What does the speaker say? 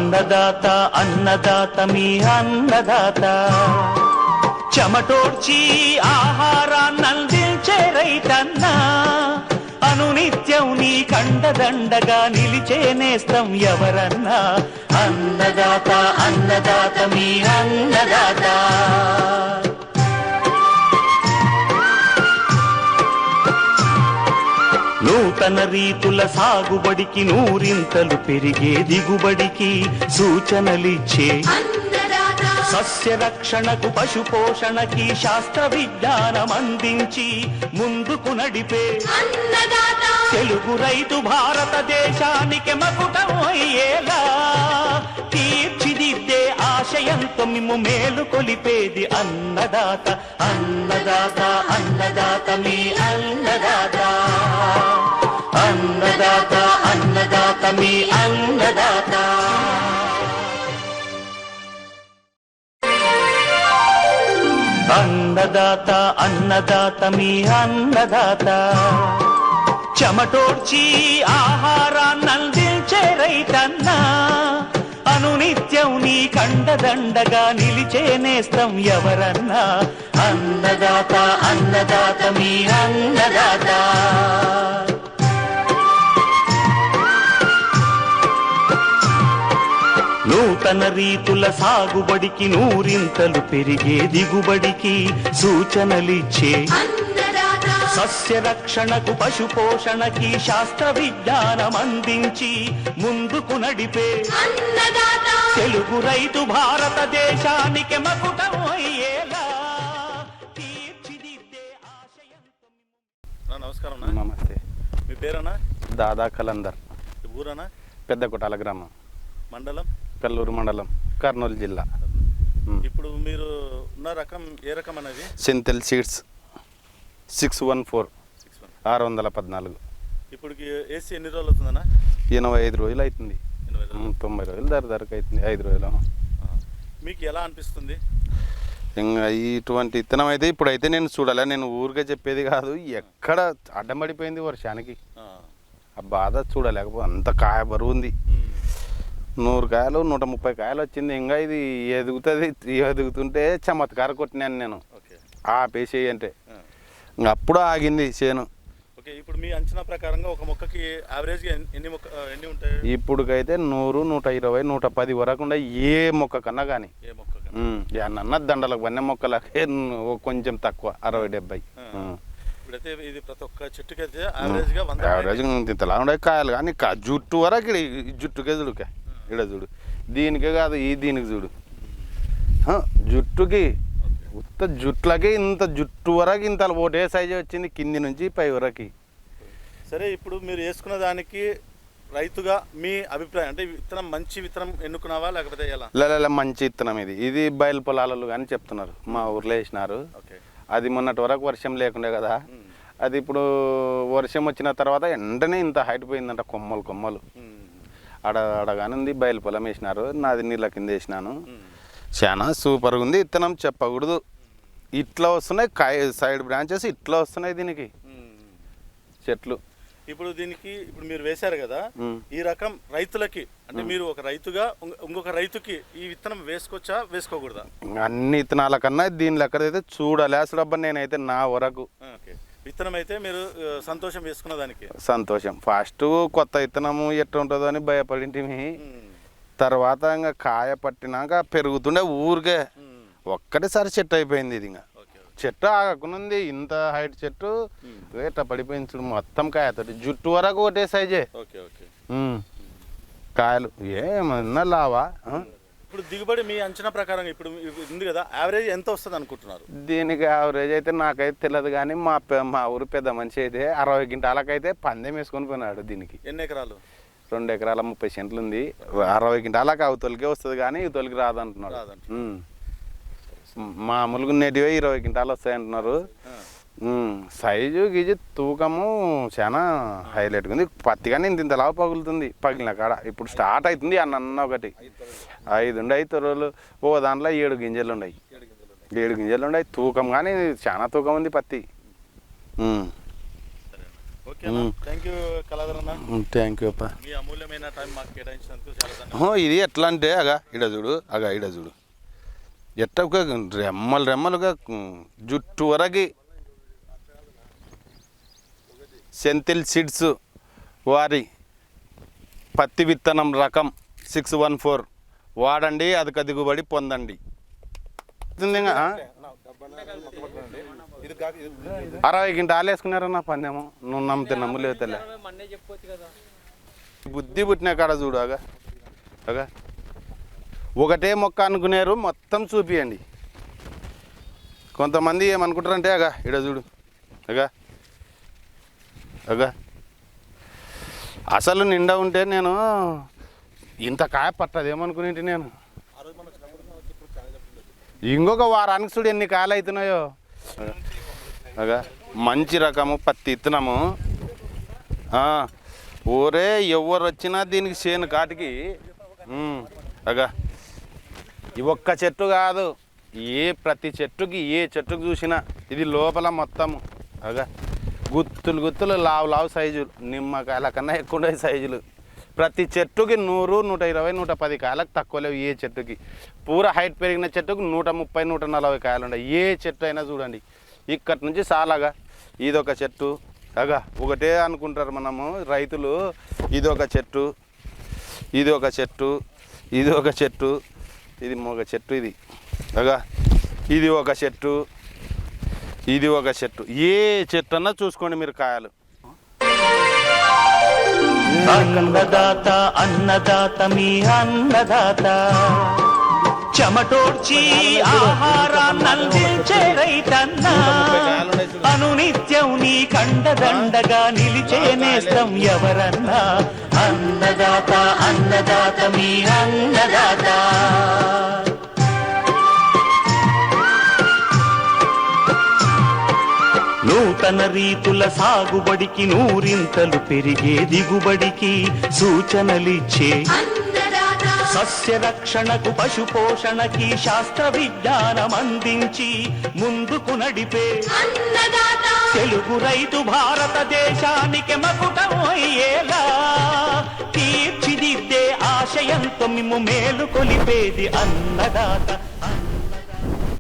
అన్నదాత అన్నదాత మీ అన్నదాత చెమటోడ్చి ఆహారాన్నందించే రైతన్నా అనునిత్యం నీ కండదండగా నిలిచే నేస్తం ఎవరన్నా అన్నదాత అన్నదాత మీ అన్నదాత నూతన రీతుల సాగుబడికి నూరింతలు పెరిగే దిగుబడికి సూచనలిచ్చే సస్య రక్షణకు పశు పోషణకి శాస్త్ర విజ్ఞానం అందించి ముందుకు నడిపే తెలుగు రైతు భారతదేశానికి మకుటం అయ్యేలా తీర్చిదిద్దే ఆశయంతో మిమ్ము మేలు కొలిపేది అన్నదాత అన్నదాత అన్నదాత మీ అన్నదాత అన్నదాత అన్నదాత మీ అన్నదాత అన్నదాత అన్నదాత మీ అన్నదాత చెమటోడ్చి ఆహారాన్నందించే రైతన్నా అనునిత్యం నీ కండదండగా నిలిచే నేస్తం ఎవరన్నా అన్నదాత అన్నదాత మీ అన్నదాత నూతన రీతుల సాగుబడికి నూరింతలు పెరిగే దిగుబడికి సూచనలిచ్చే సస్య రక్షణకు పశు పోషణకి శాస్త్ర విజ్ఞానం అందించి ముందుకు నడిపే తెలుగు రైతు భారతదేశానికి మకుటం అయ్యేలా తీర్చిదిద్దే ఆశయంతో. నమస్కారం. నమస్తే. మీ పేరన్నా? దాదా కలందర్. ఊరన్నా? పెద్ద కొట్టాల గ్రామం, మండలం కల్లూరు మండలం, కర్నూలు జిల్లా. ఇప్పుడు మీరు ఉన్న రకం ఏ రకం అనేది? సింథెల్ సీడ్స్ 614 614. ఇప్పటికి ఏసీ ఎన్ని రోజులు అవుతుందన్నా? 85 రోజులు అవుతుంది. 90 రోజులు ధరకు అవుతుంది. 5 రోజులు. మీకు ఎలా అనిపిస్తుంది? ఇంకా ఇటువంటి విత్తనం అయితే ఇప్పుడైతే నేను చూడాలి. నేను ఊరికే చెప్పేది కాదు, ఎక్కడ అడ్డం పడిపోయింది వర్షానికి. ఆ బాధ చూడలేకపోతే అంత కాయ బరువు ఉంది. 100 కాయలు 130 కాయలు వచ్చింది. ఇంకా ఇది ఎదుగుతుంటే చమత్కార కొట్టినాను నేను ఆపేసి అంటే. ఇంకా అప్పుడు ఆగింది చేను. ఓకే, ఇప్పుడు మీ అంచనా ప్రకారంగా ఒక మొక్కకి యావరేజ్గా ఎన్ని ఉంటాయి? ఇప్పుడుకైతే 100, 120, 110 వరకు ఉండే ఏ మొక్క కన్నా కానీ. ఏ మొక్క అన్న దండలకు వన్య మొక్కలకే కొంచెం తక్కువ 60-70. ఇప్పుడైతే ఇది ప్రతి ఒక్క చెట్టుకి అయితే యావరేజ్గా ఇంతలా ఉండే కాయలు కానీ జుట్టు వరకు జుట్టుకే చూడుకే ఇక్కడ చూడు. దీనికే కాదు దీనికి చూడు, జుట్టుకి ఉత్త జుట్లకి ఇంత జుట్టు వరకు ఇంత ఒకటే సైజు వచ్చింది కింది నుంచి పై వరకు. సరే, ఇప్పుడు మీరు వేసుకున్న దానికి రైతుగా మీ అభిప్రాయం అంటే విత్తనం మంచి విత్తనం ఎన్నుకున్నావా లేకపోతే ఎలా? లేదా మంచి విత్తనం ఇది బయలు పొలాలు కానీ చెప్తున్నారు, మా ఊర్లో వేసినారు. అది మొన్నటి వరకు వర్షం లేకుండే కదా, అది ఇప్పుడు వర్షం వచ్చిన తర్వాత వెంటనే ఇంత హైట్ పోయిందంట, కొమ్మలు అడగానే ఉంది. బయలు పొలం వేసినారు, నాది నీళ్ళ కింద వేసినాను. చాలా సూపర్గా ఉంది విత్తనం, చెప్పకూడదు. ఇట్లా వస్తున్నాయి సైడ్ బ్రాంచెస్, ఇట్లా వస్తున్నాయి దీనికి చెట్లు. ఇప్పుడు మీరు వేశారు కదా, ఈ రకం రైతులకి అంటే మీరు ఒక రైతుగా ఇంకొక రైతుకి ఈ విత్తనం వేసుకోవచ్చా వేసుకోకూడదా? అన్ని విత్తనాల కన్నా దీని లెక్కదైతే చూడలేసడబ్బా నేనైతే నా వరకు. విత్తనం అయితే మీరు సంతోషం వేసుకున్న దానికి సంతోషం. ఫస్ట్ కొత్త విత్తనము ఎట్లా ఉంటుందో అని భయపడింటిమి. తర్వాత ఇంకా కాయ పట్టినాక పెరుగుతుండే ఊరికే ఒక్కటేసారి చెట్టు అయిపోయింది. ఇది ఇంకా చెట్టు ఆగకునుంది, ఇంత హైట్ చెట్టు ఎట్లా పడిపోయింది చూడు, మొత్తం కాయతోటి జుట్టు వరకు ఒకటే సైజే కాయలు. ఏమన్నా లావా? ఇప్పుడు దిగుబడి మీ అంచనా ప్రకారం ఇప్పుడు ఉంది కదా, యావరేజ్ ఎంత వస్తుంది అనుకుంటున్నారు? దీనికి యావరేజ్ అయితే నాకైతే తెలియదు, కానీ మా ఊరు పెద్ద మనిషి అయితే 60 క్వింటాలకైతే పందెం వేసుకొని పోయినాడు. దీనికి ఎన్ని ఎకరాలు? 2 ఎకరాల 30 సెంట్లు ఉంది. 60 క్వింటాలకు అవతలకే వస్తుంది కానీ ఇవతలకి రాదంటున్నాడు. మామూలుగా నెటివే 20 క్వింటాలు వస్తాయంటున్నారు. సైజు గిజు తూకము చాలా హైలైట్గా ఉంది. పత్తి కానీ ఇంతలా పగులుతుంది పగిలిన కాడ. ఇప్పుడు స్టార్ట్ అవుతుంది అన్న ఒకటి 5 ఉండే 5 రోజులు ఓ దాంట్లో 7 గింజలు ఉన్నాయి. 7 గింజలు ఉన్నాయి. తూకం కానీ చాలా తూకం ఉంది పత్తి. ఓకేనా థ్యాంక్ యూ కళాధర్ అన్న థ్యాంక్ యూ అప్ప. మీ అమూల్యమైన టైం మాకు కేటాయించినందుకు చాలా ధన్యవాదాలు. ఇది ఎట్లా అంటే ఇడ చూడు ఇడ చూడు ఎట్ట రెమ్మలుగా జుట్టు వరకు సెంతిల్ సీడ్స్ వారి పత్తి విత్తనం రకం 614 వాడండి, అధిక దిగుబడి పొందండి. 60 క్వింటాలు వేసుకున్నారన్న పందెము. నువ్వు నమ్మితే నమ్మలేవు తెల్ల బుద్ధి పుట్టిన కాడ చూడు ఒకటే మొక్క అనుకునేరు మొత్తం చూపియండి. కొంతమంది ఏమనుకుంటారంటే ఇడ చూడు అసలు నిండా ఉంటే నేను ఇంత కాయ పట్టదేమనుకునేంటి నేను. ఇంకొక వారానికి చూడు ఎన్ని కాయలు అవుతున్నాయో. మంచి రకము పత్తి ఇత్తనము. ఊరే ఎవరు వచ్చినా దీనికి చేను కాటికి ఈ ఒక్క చెట్టు కాదు, ప్రతి చెట్టుకి ఏ చెట్టుకు చూసినా ఇది లోపల మొత్తము గుత్తులు లావు సైజులు, నిమ్మకాయల కన్నా ఎక్కువ ఉండే సైజులు. ప్రతి చెట్టుకి 100, 120, 110 కాయలకు తక్కువ లేవు. ఏ చెట్టుకి పూరా హైట్ పెరిగిన చెట్టుకు 130, 140 కాయలు ఉన్నాయి. ఏ చెట్టు అయినా చూడండి ఇక్కడి నుంచి చాలాగా. ఇదొక చెట్టు ఒకటే అనుకుంటారు మనము రైతులు. ఇదొక చెట్టు, ఇది ఒక చెట్టు, ఇది ఒక చెట్టు, ఇది ఒక చెట్టు, ఇది ఒక చెట్టు, ఇది ఒక చెట్టు. ఏ చెట్టు అన్నా చూసుకోండి మీరు కాయలు. అన్నదాత అన్నదాత మీ అన్నదాత చెమటోడ్చి ఆహారాన్నందించే రైతన్న అనునిత్యం నీ కండదండగా నిలిచే నేస్తం ఎవరన్నా. అన్నదాత అన్నదాత మీ అన్నదాత. నూతన రీతుల సాగుబడికి నూరింతలు పెరిగే దిగుబడికి సూచనలిచ్చే సస్య రక్షణకు పశు పోషణకి శాస్త్ర విజ్ఞానం అందించి ముందుకు నడిపే తెలుగు రైతు భారతదేశానికి మకుటం అయ్యేలా తీర్చిదిద్దే ఆశయంతో మిమ్ము మేలు కొలిపేది అన్నదాత.